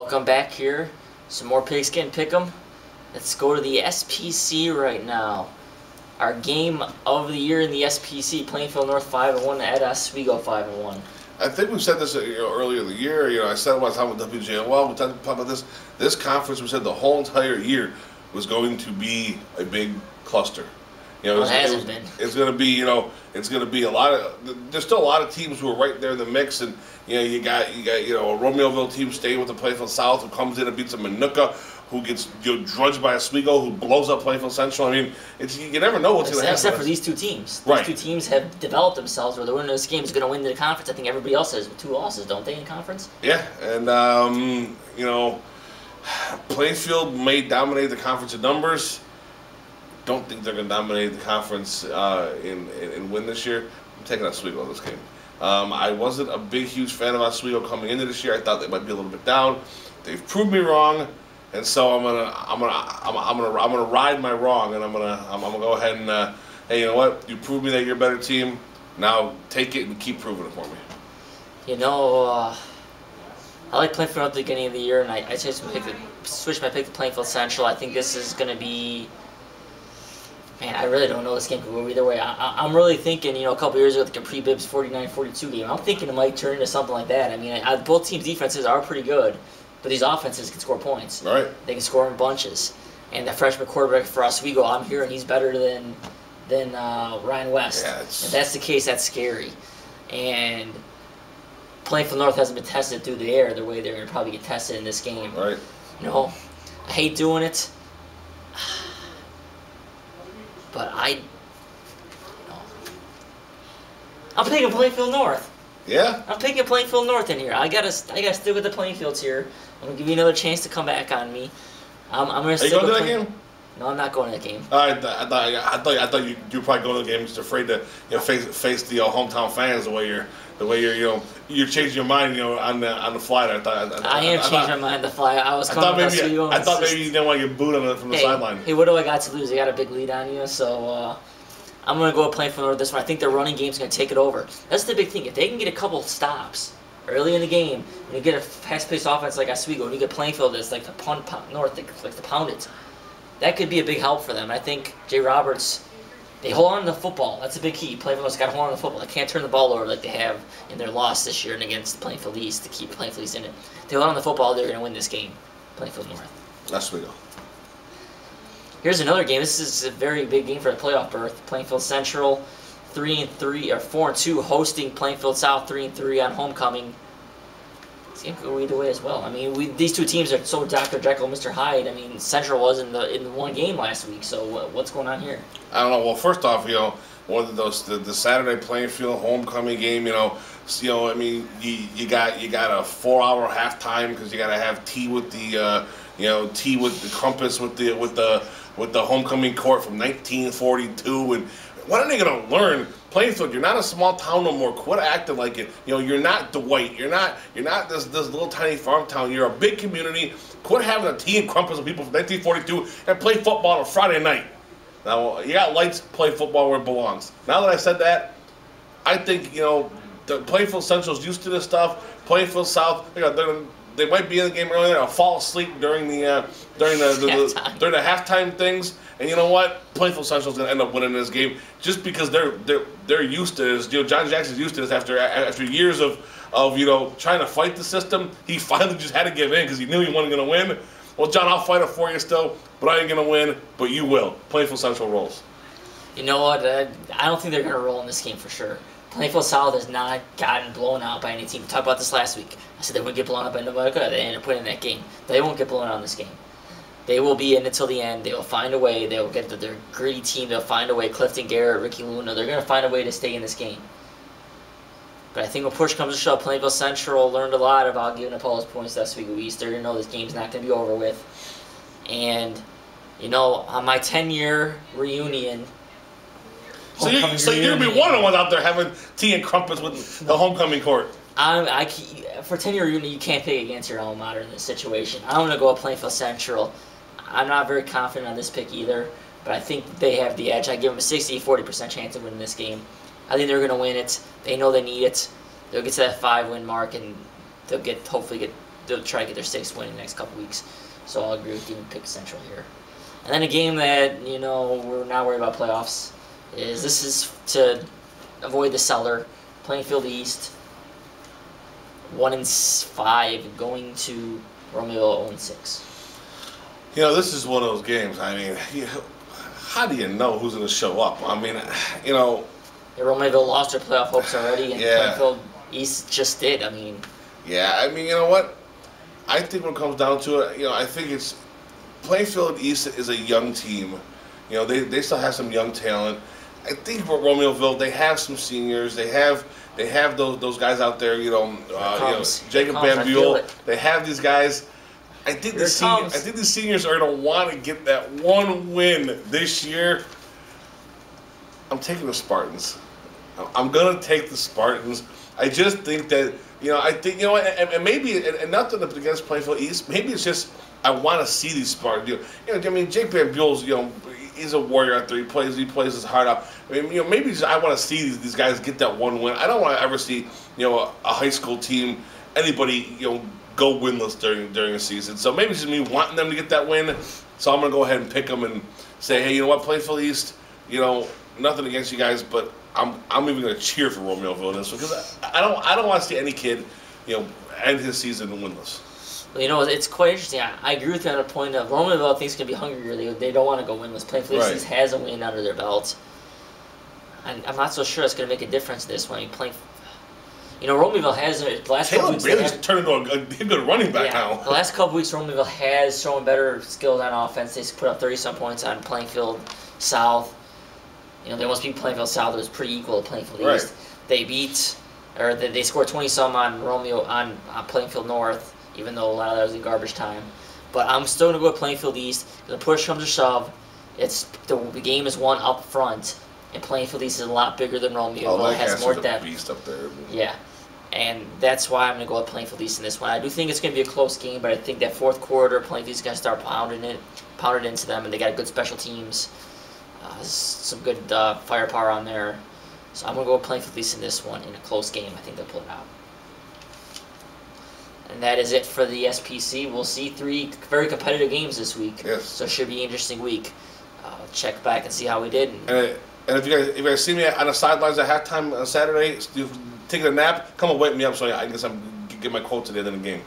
Welcome back here. Some more Pigskin Pick'em. Let's go to the SPC right now. Our game of the year in the SPC: Plainfield North 5-1 at Oswego 5-1. I think we said this earlier in the year. I said about time with WJL. We talked about this conference. We said the whole entire year was going to be a big cluster. It hasn't been. It's going to be, it's going to be a lot of. There's still a lot of teams who are right there in the mix, and you got a Romeoville team staying with the Plainfield South who comes in and beats a Manuka, who gets drudged by Oswego, who blows up Plainfield Central. I mean, you never know what's going to happen. Except for these two teams. Right. These two teams have developed themselves where the winner of this game is going to win the conference. I think everybody else has 2 losses, don't they, in conference? Yeah, and Plainfield may dominate the conference in numbers. Don't think they're going to dominate the conference and win this year. I'm taking Oswego in this game. I wasn't a huge fan of Oswego coming into this year. I thought they might be a little bit down. They've proved me wrong, and so I'm gonna ride my wrong, and I'm gonna go ahead and hey, you know what? You proved me that you're a better team. Now take it and keep proving it for me. I like Plainfield at the beginning of the year, and I just switch my pick to Plainfield Central. I think this is gonna be. Man, I really don't know this game could go either way. I'm really thinking, a couple years ago, the Capri-Bibbs 49-42 game. I'm thinking it might turn into something like that. I mean, both teams' defenses are pretty good, but these offenses can score points. Right. They can score in bunches. And the freshman quarterback for Oswego, I'm hearing he's better than Ryan West. Yeah, if that's the case, that's scary. And Plainfield North hasn't been tested through the air the way they're going to probably get tested in this game. Right. I hate doing it. But I'm picking Plainfield North. Yeah. I'm picking Plainfield North in here. I gotta stick with the Plainfields here. I'm gonna give you another chance to come back on me. I'm gonna. Are you going to that game? No, I'm not going to that game. I thought you were probably going to the game just afraid to face the hometown fans the way you're changing your mind on the fly. I am changing my mind on the fly. I thought maybe you didn't want to get booed from the sideline. Hey, what do I got to lose? I got a big lead on you, so I'm gonna go with Plainfield North this one. I think their running game's gonna take it over. That's the big thing. If they can get a couple stops early in the game, and you get a fast-paced offense like Oswego, and you get Plainfield that's like the pound North, like to pound it. That could be a big help for them. I think Jay Roberts, they hold on to the football. That's a big key. Plainfield's got to hold on to the football. They can't turn the ball over like they have in their loss this year and against Plainfield East to keep Plainfield East in it. If they hold on to the football, they're going to win this game. Plainfield North. That's we go. Here's another game. This is a very big game for the playoff berth. Plainfield Central, 3-3 or 4-2, hosting Plainfield South, 3-3 on homecoming. This game could go either way as well. I mean, these two teams are so Dr. Jekyll, Mr. Hyde. I mean, Central was in the one game last week. So what's going on here? I don't know. Well, first off, one of those the Saturday Plainfield homecoming game. I mean, you got a 4-hour halftime because you got to have tea with the tea with the Crumpets with the homecoming court from 1942. And when are they going to learn? Plainfield, you're not a small town no more. Quit acting like it. You're not Dwight. You're not this little tiny farm town. You're a big community. Quit having a tea and Crumpets with people from 1942 and play football on a Friday night. Now, you got lights, play football where it belongs. Now that I said that, I think, the Plainfield Central's used to this stuff. Plainfield South, they might be in the game earlier. They'll fall asleep during the halftime things. And you know what? Plainfield Central's going to end up winning this game just because they're used to this. John Jackson's used to this after years of trying to fight the system. He finally just had to give in because he knew he wasn't going to win. Well, John, I'll fight it for you still, but I ain't going to win. But you will. Plainfield Central rolls. You know what? I don't think they're going to roll in this game for sure. Plainfield South has not gotten blown out by any team. We talked about this last week. I said they wouldn't get blown out by nobody. They ended up winning that game. They won't get blown out in this game. They will be in it till the end. They will find a way. They will get their gritty team. They'll find a way. Clifton Garrett, Ricky Luna. They're going to find a way to stay in this game. But I think when push comes to shove, Plainfield Central learned a lot about giving up all those points to Oswego East. They're going to know this game's not going to be over with. And, on my 10-year reunion... So you're going to be one of the ones out there having tea and Crumpets with the homecoming court. For 10-year reunion, you can't pick against your alma mater in this situation. I'm going to go with Plainfield Central. I'm not very confident on this pick either, but I think they have the edge. I give them a 60-40% chance of winning this game. I think they're going to win it. They know they need it. They'll get to that 5-win mark, and they'll hopefully get they'll try to get their 6th win in the next couple weeks. So I'll agree with you and pick Central here. And then a game that we're not worried about playoffs is this is to avoid the cellar. Plainfield East 1-5 going to Romeo 0-6. This is one of those games. I mean, how do you know who's going to show up? I mean, Yeah, Romeo lost their playoff hopes already, and Plainfield East just did. I mean. Yeah, I mean, you know what? I think when it comes down to it, I think it's Plainfield East is a young team. They still have some young talent. I think for Romeoville, they have some seniors. They have those guys out there. Jacob Bambule. They have these guys. I think the seniors are going to want to get that one win this year. I'm taking the Spartans. I'm going to take the Spartans. I just think that, and maybe, and nothing against Plainfield East, maybe it's just I want to see these Spartans. Jake Bambule's, he's a warrior out there. He plays his heart out. I mean, maybe just, I want to see these guys get that one win. I don't want to ever see, a high school team, anybody, go winless during a season. So maybe it's just me wanting them to get that win. So I'm going to go ahead and pick them and say, hey, you know what, Plainfield East, nothing against you guys, but I'm even going to cheer for Romeoville in this one because I don't want to see any kid, end his season winless. Well, it's quite interesting. I agree with you on the point of Romeoville thinks going to be hungrier. They don't want to go winless. Plainfield East has a win under their belt. And I'm not so sure it's going to make a difference this one. Romeoville has the last couple weeks. Taylor Bailey's turned into a good running back now. The last couple weeks, Romeoville has shown better skills on offense. They put up 30-some points on Plainfield South. They almost beat Plainfield South. It was pretty equal to Plainfield East. They scored 20-some on Plainfield North, even though a lot of that was in garbage time. But I'm still going to go with Plainfield East. The push comes to shove. The game is won up front, and Plainfield East is a lot bigger than Romeo. It has more depth. Beast up there. Yeah, and that's why I'm going to go with Plainfield East in this one. I do think it's going to be a close game, but I think that fourth quarter, Plainfield East is going to start pounding into them, and they got good special teams. Some good firepower on there. So I'm going to go with Plainfield East in this one in a close game. I think they'll pull it out. And that is it for the SPC. We'll see 3 very competitive games this week. Yes. So it should be an interesting week. Check back and see how we did. And if you guys see me on the sidelines at halftime on Saturday, taking a nap, come and wake me up so I can get my quote today in the game.